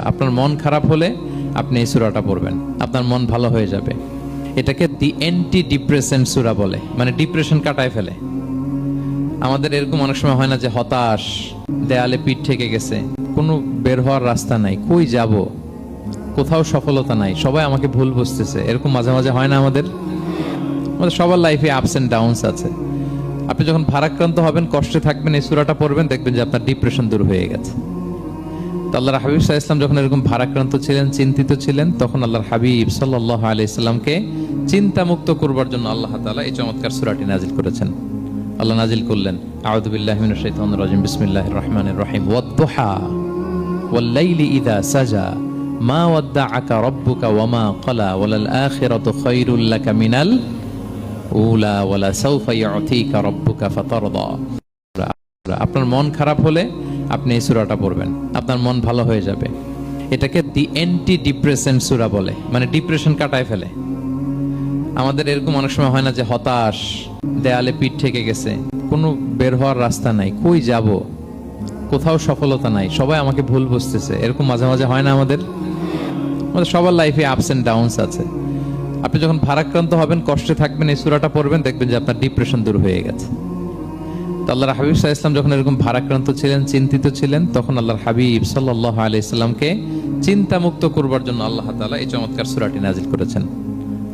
আপনার মন খারাপ হলে আপনি এই সূরাটা পড়বেন, আপনার মন ভালো হয়ে যাবে। এটাকে দি অ্যান্টি ডিপ্রেসেন্ট সূরা বলে, মানে ডিপ্রেশন কাটায় ফেলে। আমাদের এরকম অনেক সময় হয় না যে হতাশ, দেয়ালে পিঠ ঠেকে গেছে, কোনো বের হওয়ার রাস্তা নাই, কই যাব, কোথাও সফলতা নাই, সবাই আমাকে ভুল বুঝতেছে, এরকম মাঝে মাঝে হয় না? আমাদের সবার লাইফে আপস এন্ড ডাউনস আছে। আপনি যখন ভারাক্রান্ত হবেন, কষ্টে থাকবেন, এই সূরাটা পড়বেন, দেখবেন যে আপনার ডিপ্রেশন দূর হয়ে গেছে। তো আল্লাহর হাবিব সাল্লাল্লাহু আলাইহি ওয়াসাল্লাম যখন এরকম ভারাক্রান্ত ছিলেন, চিন্তিত ছিলেন, তখন আল্লাহর হাবিব সাল্লাল্লাহু আলাইহি ওয়াসাল্লামকে চিন্তামুক্ত করবার জন্য আল্লাহ তাআলা এই চমৎকার সূরাটি নাজিল করেছেন। আল্লাহ নাজিল করলেন, আউযু বিল্লাহি মিনাশ শাইতানির রাজিম, বিসমিল্লাহির রহমানির রহিম, ওয়াদ-দুহা ওয়াল-লাইলি ইযা সাজা মা ওয়াদ্দাআকা রাব্বুকা ওয়া মা ক্বালা ওয়ালাল আখিরাতু খায়রুল লাকা মিনাল উলা ওয়ালা সাওফা ইউতিকা রাব্বুকা ফাতারদা। আপনার মন খারাপ হলে আপনি এই সূরাটা পড়বেন, আপনার মন ভালো হয়ে যাবে। এটাকে দি অ্যান্টি ডিপ্রেসেন্ট সূরা বলে, মানে ডিপ্রেশন কাটায় ফেলে। আমাদের এরকম অনেক সময় হয় না যে হতাশ, দেয়ালে পিঠ ঠেকে গেছে, কোনো বের হওয়ার রাস্তা নাই, কই যাব, কোথাও সফলতা নাই, সবাই আমাকে ভুল বুঝতেছে, এরকম মাঝে মাঝে হয় না? আমাদের সবার লাইফে আপস এন্ড ডাউনস আছে। আপনি যখন ভারাক্রান্ত হবেন, কষ্টে থাকবেন, এই সূরাটা পড়বেন, দেখবেন যে আপনার ডিপ্রেশন দূর হয়ে গেছে। তো আল্লাহর হাবিব সাল্লাল্লাহু আলাইহি ওয়াসাল্লাম যখন এরকম ভারাক্রান্ত ছিলেন, চিন্তিত ছিলেন, তখন আল্লাহর হাবিব সাল্লাল্লাহু আলাইহি ওয়াসাল্লামকে চিন্তামুক্ত করবার জন্য আল্লাহ তাআলা এই চমৎকার সূরাটি নাজিল করেছেন।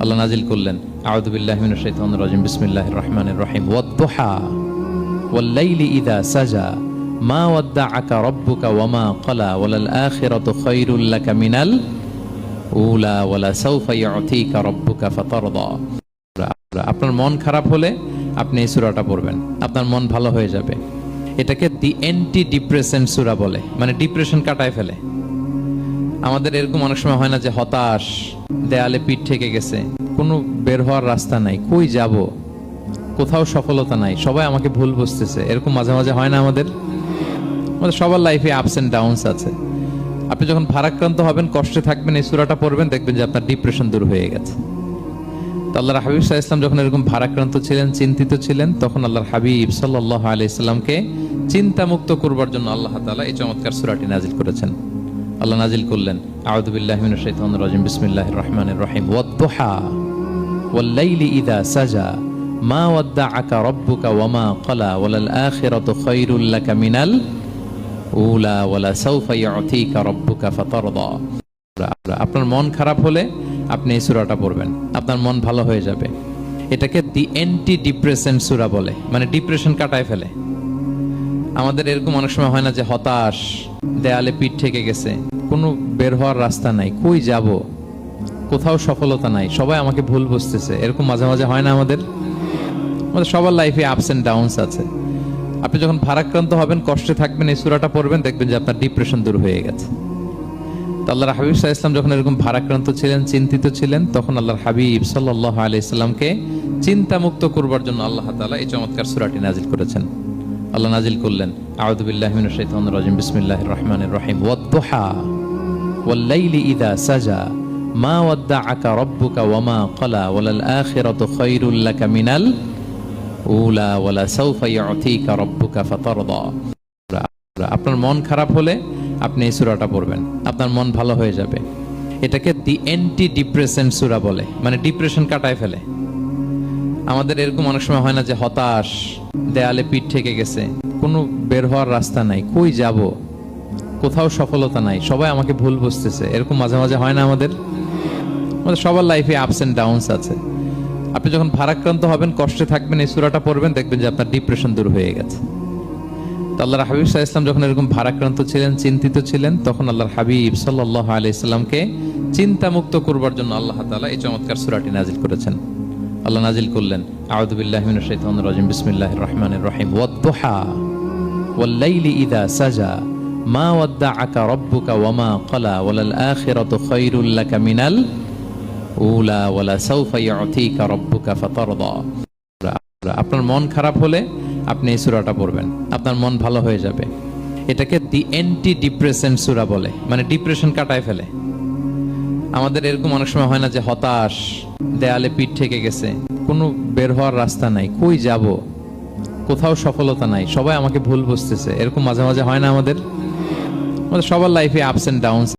আল্লাহ নাজিল করলেন, আউযু বিল্লাহি মিনাশ শাইতানির রাজিম, বিসমিল্লাহির রহমানির রহিম, ওয়াদ-দুহা ওয়াল-লাইলি ইযা সাজা মা ওয়াদ্দাআকা রাব্বুকা ওয়া মা ক্বালা ওয়ালাল আখিরাতু খায়রুল লাকা মিনাল উলা ওয়ালা সাওফা ইউতিকা রাব্বুকা ফাতারদা। আপনার মন খারাপ হলে আপনি এই সূরাটা পড়বেন, আপনার মন ভালো হয়ে যাবে। এটাকে দি অ্যান্টি ডিপ্রেসেন্ট সূরা বলে, মানে ডিপ্রেশন কাটায় ফেলে। আমাদের এরকম অনেক সময় হয় না যে হতাশ, দেয়ালে পিঠ ঠেকে গেছে, কোনো বের হওয়ার রাস্তা নাই, কই যাব, কোথাও সফলতা নাই, সবাই আমাকে ভুল বুঝতেছে, এরকম মাঝে মাঝে হয় না? আমাদের সবার লাইফে আপস এন্ড ডাউনস আছে। আপনি যখন ভারাক্রান্ত হবেন, কষ্টে থাকবেন, এই সূরাটা পড়বেন, দেখবেন যে আপনার ডিপ্রেশন দূর হয়ে গেছে। তো আল্লাহর হাবিব সাল্লাল্লাহু আলাইহি ওয়াসাল্লাম যখন এরকম ভারাক্রান্ত ছিলেন, চিন্তিত ছিলেন, তখন আল্লাহর হাবিব সাল্লাল্লাহু আলাইহি ওয়াসাল্লামকে চিন্তামুক্ত করবার জন্য আল্লাহ তাআলা এই চমৎকার সূরাটি নাজিল করেছেন। আল্লাহ নাজিল করলেন, আউযু বিল্লাহি মিনাশ শাইতানির রাজিম, বিসমিল্লাহির রহমানির রহিম, ওয়াদ-দুহা ওয়াল-লাইলি ইযা সাজা মা ওয়াদ্দাআকা রাব্বুকা ওয়া মা ক্বালা ওয়ালাল আখিরাতু খায়রুল লাকা মিনাল উলা ওয়ালা সাওফা ইউতিকা রাব্বুকা ফাতারদা। আপনার মন খারাপ হলে আপনি এই সূরাটা পড়বেন, আপনার মন ভালো হয়ে যাবে। এটাকে দি অ্যান্টি ডিপ্রেসেন্ট সূরা বলে, মানে ডিপ্রেশন কাটায় ফেলে। আমাদের এরকম অনেক সময় হয় না যে হতাশ, দেয়ালে পিঠ ঠেকে গেছে, কোনো বের হওয়ার রাস্তা নাই, কই যাব, কোথাও সফলতা নাই, সবাই আমাকে ভুল বুঝতেছে, এরকম মাঝে মাঝে হয় না? আমাদের সবার লাইফে আপস এন্ড ডাউনস আছে। আপনি যখন ভারাক্রান্ত হবেন, কষ্টে থাকবেন, এই সূরাটা পড়বেন, দেখবেন যে আপনার ডিপ্রেশন দূর হয়ে গেছে। তো আল্লাহর হাবিব সাল্লাল্লাহু আলাইহি ওয়াসাল্লাম যখন এরকম ভারাক্রান্ত ছিলেন, চিন্তিত ছিলেন, তখন আল্লাহর হাবিব সাল্লাল্লাহু আলাইহি ওয়াসাল্লামকে চিন্তামুক্ত করবার জন্য আল্লাহ তাআলা এই চমৎকার সূরাটি নাজিল করেছেন। আল্লাহ নাজিল করলেন, আউযু বিল্লাহি মিনাশ শাইতানির রাজিম, বিসমিল্লাহির রহমানির রহিম, ওয়াদ-দুহা ওয়াল-লাইলি ইযা সাজা মা ওয়াদ্দাআকা রাব্বুকা ওয়া মা ক্বালা ওয়ালাল আখিরাতু খায়রুল লাকা মিনাল উলা ওয়ালা সাওফা ইউতিকা রাব্বুকা ফাতারদা। আপনার মন খারাপ হলে আপনি এই সূরাটা পড়বেন, আপনার মন ভালো হয়ে যাবে। এটাকে দি অ্যান্টি ডিপ্রেসেন্ট সূরা বলে, মানে ডিপ্রেশন কাটায় ফেলে। আমাদের এরকম অনেক সময় হয় না যে হতাশ, দেয়ালে পিঠ ঠেকে গেছে, কোনো বের হওয়ার রাস্তা নাই, কই যাব, কোথাও সফলতা নাই, সবাই আমাকে ভুল বুঝতেছে, এরকম মাঝে মাঝে হয় না? আমাদের সবার লাইফে আপস এন্ড ডাউনস আছে। আপনি যখন ভারাক্রান্ত হবেন, কষ্টে থাকবেন, এই সূরাটা পড়বেন, দেখবেন যে আপনার ডিপ্রেশন দূর হয়ে গেছে। তো আল্লাহর হাবিব সাল্লাল্লাহু আলাইহি ওয়াসাল্লাম যখন এরকম ভারাক্রান্ত ছিলেন, চিন্তিত ছিলেন, তখন আল্লাহর হাবিব সাল্লাল্লাহু আলাইহি ওয়াসাল্লামকে চিন্তামুক্ত করবার জন্য আল্লাহ তাআলা এই চমৎকার সূরাটি নাজিল করেছেন। আল্লাহ নাজিল করলেন, আউযু বিল্লাহি মিনাশ শাইতানির রাজিম, বিসমিল্লাহির রহমানির রহিম, ওয়াদ-দুহা ওয়াল-লাইলি ইযা সাজা মা ওয়াদ্দাআকা রাব্বুকা ওয়া মা ক্বালা ওয়ালাল আখিরাতু খায়রুল লাকা মিনাল উলা ওয়ালা সাওফা ইউতিকা রাব্বুকা ফাতারদা। আপনার মন খারাপ হলে আপনি এই সূরাটা পড়বেন, আপনার মন ভালো হয়ে যাবে। এটাকে দি অ্যান্টি ডিপ্রেসেন্ট সূরা বলে, মানে ডিপ্রেশন কাটায় ফেলে। আমাদের এরকম অনেক সময় হয় না যে হতাশ, দেয়ালে পিঠ ঠেকে গেছে, কোনো বের হওয়ার রাস্তা নাই, কই যাব, কোথাও সফলতা নাই, সবাই আমাকে ভুল বুঝতেছে, এরকম মাঝে মাঝে হয় না? আমাদের সবার লাইফে আপস এন্ড ডাউনস